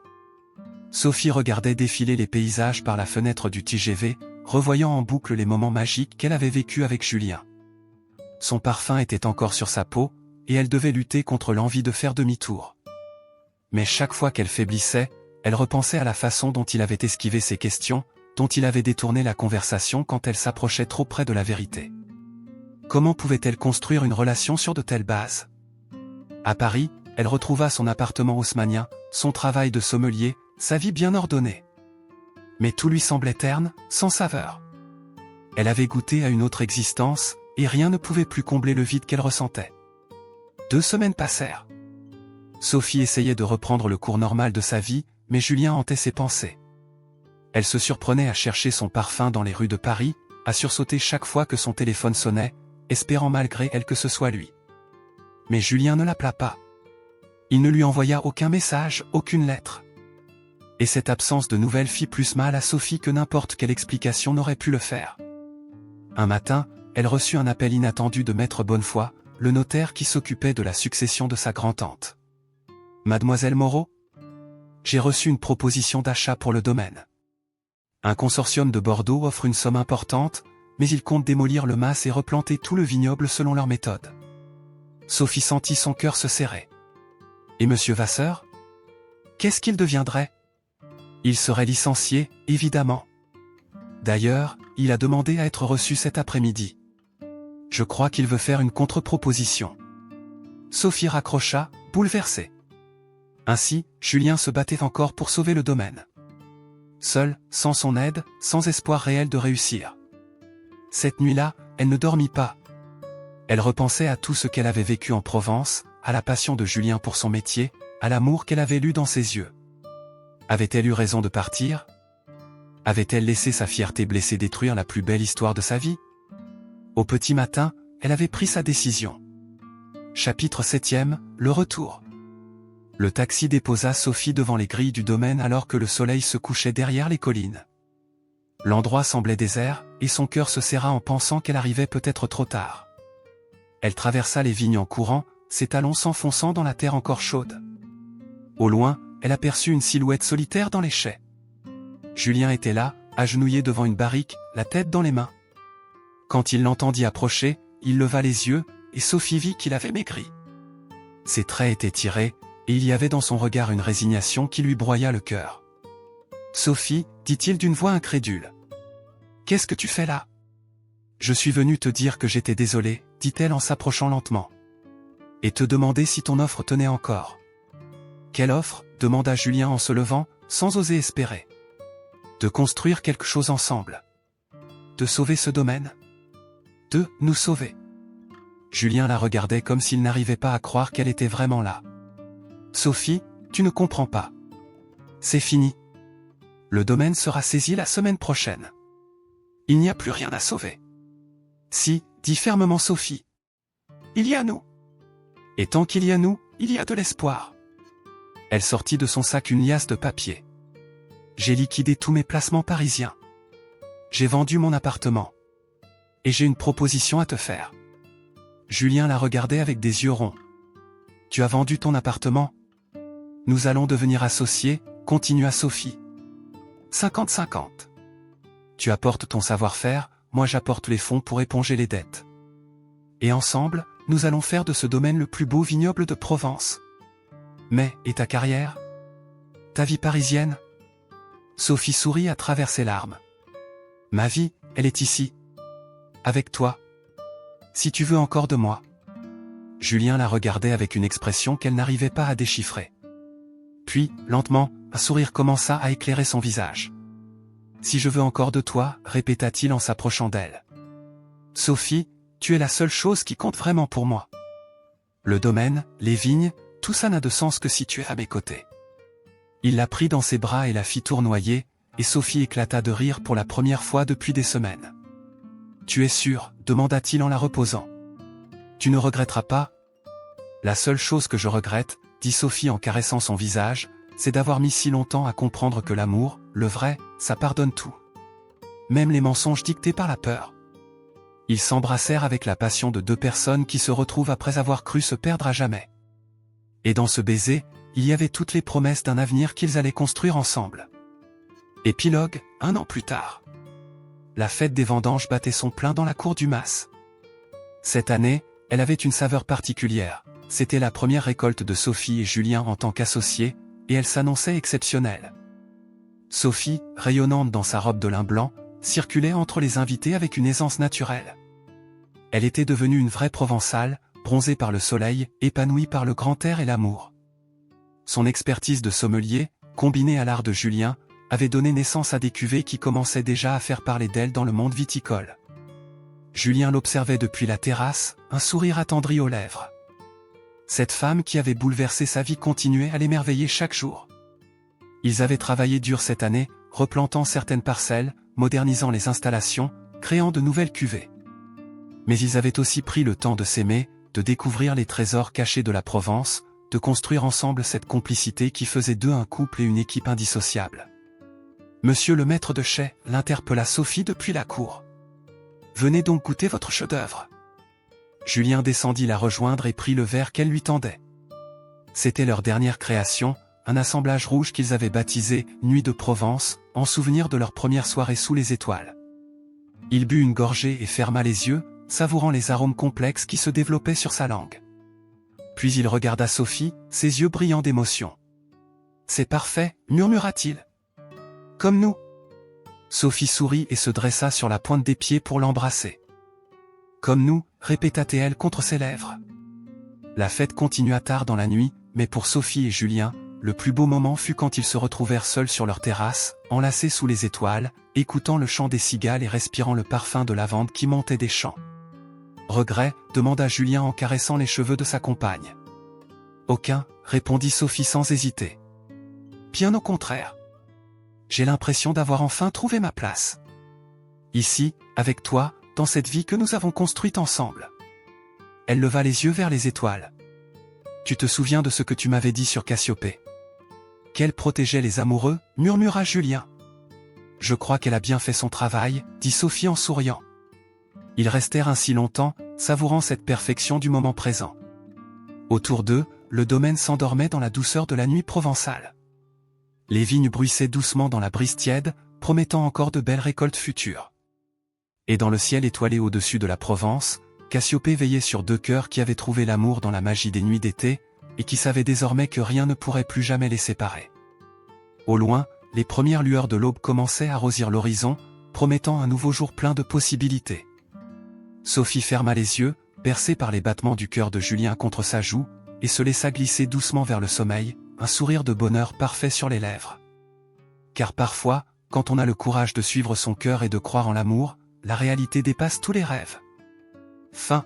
Sophie regardait défiler les paysages par la fenêtre du TGV, revoyant en boucle les moments magiques qu'elle avait vécus avec Julien. Son parfum était encore sur sa peau, et elle devait lutter contre l'envie de faire demi-tour. Mais chaque fois qu'elle faiblissait, elle repensait à la façon dont il avait esquivé ses questions, dont il avait détourné la conversation quand elle s'approchait trop près de la vérité. Comment pouvait-elle construire une relation sur de telles bases? À Paris, elle retrouva son appartement haussmannien, son travail de sommelier, sa vie bien ordonnée. Mais tout lui semblait terne, sans saveur. Elle avait goûté à une autre existence, et rien ne pouvait plus combler le vide qu'elle ressentait. 2 semaines passèrent. Sophie essayait de reprendre le cours normal de sa vie, mais Julien hantait ses pensées. Elle se surprenait à chercher son parfum dans les rues de Paris, à sursauter chaque fois que son téléphone sonnait, espérant malgré elle que ce soit lui. Mais Julien ne l'appela pas. Il ne lui envoya aucun message, aucune lettre. Et cette absence de nouvelles fit plus mal à Sophie que n'importe quelle explication n'aurait pu le faire. Un matin, elle reçut un appel inattendu de Maître Bonnefoy, le notaire qui s'occupait de la succession de sa grand-tante. « Mademoiselle Moreau ? J'ai reçu une proposition d'achat pour le domaine. Un consortium de Bordeaux offre une somme importante, mais ils comptent démolir le mas et replanter tout le vignoble selon leur méthode. » Sophie sentit son cœur se serrer. « Et Monsieur Vasseur ? Qu'est-ce qu'il deviendrait ? Il serait licencié, évidemment. D'ailleurs, il a demandé à être reçu cet après-midi. Je crois qu'il veut faire une contre-proposition. » Sophie raccrocha, bouleversée. Ainsi, Julien se battait encore pour sauver le domaine. Seule, sans son aide, sans espoir réel de réussir. Cette nuit-là, elle ne dormit pas. Elle repensait à tout ce qu'elle avait vécu en Provence, à la passion de Julien pour son métier, à l'amour qu'elle avait lu dans ses yeux. Avait-elle eu raison de partir? Avait-elle laissé sa fierté blessée détruire la plus belle histoire de sa vie? Au petit matin, elle avait pris sa décision. Chapitre 7e, le retour. Le taxi déposa Sophie devant les grilles du domaine alors que le soleil se couchait derrière les collines. L'endroit semblait désert, et son cœur se serra en pensant qu'elle arrivait peut-être trop tard. Elle traversa les vignes en courant, ses talons s'enfonçant dans la terre encore chaude. Au loin, elle aperçut une silhouette solitaire dans les chais. Julien était là, agenouillé devant une barrique, la tête dans les mains. Quand il l'entendit approcher, il leva les yeux, et Sophie vit qu'il avait maigri. Ses traits étaient tirés, et il y avait dans son regard une résignation qui lui broya le cœur. « Sophie, dit-il d'une voix incrédule. Qu'est-ce que tu fais là? » Je suis venu te dire que j'étais désolé, dit-elle en s'approchant lentement. Et te demander si ton offre tenait encore. Quelle offre? Demanda Julien en se levant, sans oser espérer. De construire quelque chose ensemble. De sauver ce domaine. De nous sauver. Julien la regardait comme s'il n'arrivait pas à croire qu'elle était vraiment là. Sophie, tu ne comprends pas. C'est fini. Le domaine sera saisi la semaine prochaine. Il n'y a plus rien à sauver. Si, dit fermement Sophie. Il y a nous. Et tant qu'il y a nous, il y a de l'espoir. Elle sortit de son sac une liasse de papier. J'ai liquidé tous mes placements parisiens. J'ai vendu mon appartement. Et j'ai une proposition à te faire. Julien la regardait avec des yeux ronds. Tu as vendu ton appartement? Nous allons devenir associés, continua Sophie. 50-50. Tu apportes ton savoir-faire, moi j'apporte les fonds pour éponger les dettes. Et ensemble, nous allons faire de ce domaine le plus beau vignoble de Provence. Mais, et ta carrière? Ta vie parisienne? Sophie sourit à travers ses larmes. Ma vie, elle est ici. Avec toi. Si tu veux encore de moi. Julien la regardait avec une expression qu'elle n'arrivait pas à déchiffrer. Puis, lentement, un sourire commença à éclairer son visage. Si je veux encore de toi, répéta-t-il en s'approchant d'elle. Sophie, tu es la seule chose qui compte vraiment pour moi. Le domaine, les vignes, tout ça n'a de sens que si tu es à mes côtés. Il la prit dans ses bras et la fit tournoyer, et Sophie éclata de rire pour la première fois depuis des semaines. Tu es sûre, demanda-t-il en la reposant. Tu ne regretteras pas? La seule chose que je regrette, dit Sophie en caressant son visage, c'est d'avoir mis si longtemps à comprendre que l'amour, le vrai, ça pardonne tout. Même les mensonges dictés par la peur. Ils s'embrassèrent avec la passion de deux personnes qui se retrouvent après avoir cru se perdre à jamais. Et dans ce baiser, il y avait toutes les promesses d'un avenir qu'ils allaient construire ensemble. Épilogue, 1 an plus tard. La fête des vendanges battait son plein dans la cour du Mas. Cette année, elle avait une saveur particulière. C'était la première récolte de Sophie et Julien en tant qu'associés, et elle s'annonçait exceptionnelle. Sophie, rayonnante dans sa robe de lin blanc, circulait entre les invités avec une aisance naturelle. Elle était devenue une vraie Provençale, bronzée par le soleil, épanouie par le grand air et l'amour. Son expertise de sommelier, combinée à l'art de Julien, avait donné naissance à des cuvées qui commençaient déjà à faire parler d'elle dans le monde viticole. Julien l'observait depuis la terrasse, un sourire attendri aux lèvres. Cette femme qui avait bouleversé sa vie continuait à l'émerveiller chaque jour. Ils avaient travaillé dur cette année, replantant certaines parcelles, modernisant les installations, créant de nouvelles cuvées. Mais ils avaient aussi pris le temps de s'aimer, de découvrir les trésors cachés de la Provence, de construire ensemble cette complicité qui faisait d'eux un couple et une équipe indissociable. Monsieur le maître de chai, l'interpella Sophie depuis la cour. Venez donc goûter votre chef-d'œuvre. Julien descendit la rejoindre et prit le verre qu'elle lui tendait. C'était leur dernière création, un assemblage rouge qu'ils avaient baptisé « Nuit de Provence », en souvenir de leur première soirée sous les étoiles. Il but une gorgée et ferma les yeux, savourant les arômes complexes qui se développaient sur sa langue. Puis il regarda Sophie, ses yeux brillants d'émotion. « C'est parfait, murmura-t-il. Comme nous. » Sophie sourit et se dressa sur la pointe des pieds pour l'embrasser. « Comme nous » répéta-t-elle contre ses lèvres. La fête continua tard dans la nuit, mais pour Sophie et Julien, le plus beau moment fut quand ils se retrouvèrent seuls sur leur terrasse, enlacés sous les étoiles, écoutant le chant des cigales et respirant le parfum de lavande qui montait des champs. « Regret » demanda Julien en caressant les cheveux de sa compagne. « Aucun » répondit Sophie sans hésiter. « Bien au contraire. J'ai l'impression d'avoir enfin trouvé ma place. Ici, avec toi, dans cette vie que nous avons construite ensemble. » Elle leva les yeux vers les étoiles. « Tu te souviens de ce que tu m'avais dit sur Cassiopée? Qu'elle protégeait les amoureux, murmura Julien. Je crois qu'elle a bien fait son travail, dit Sophie en souriant. Ils restèrent ainsi longtemps, savourant cette perfection du moment présent. Autour d'eux, le domaine s'endormait dans la douceur de la nuit provençale. Les vignes bruissaient doucement dans la brise tiède, promettant encore de belles récoltes futures. Et dans le ciel étoilé au-dessus de la Provence, Cassiopée veillait sur deux cœurs qui avaient trouvé l'amour dans la magie des nuits d'été, et qui savaient désormais que rien ne pourrait plus jamais les séparer. Au loin, les premières lueurs de l'aube commençaient à rosir l'horizon, promettant un nouveau jour plein de possibilités. Sophie ferma les yeux, bercée par les battements du cœur de Julien contre sa joue, et se laissa glisser doucement vers le sommeil, un sourire de bonheur parfait sur les lèvres. Car parfois, quand on a le courage de suivre son cœur et de croire en l'amour, la réalité dépasse tous les rêves. Fin.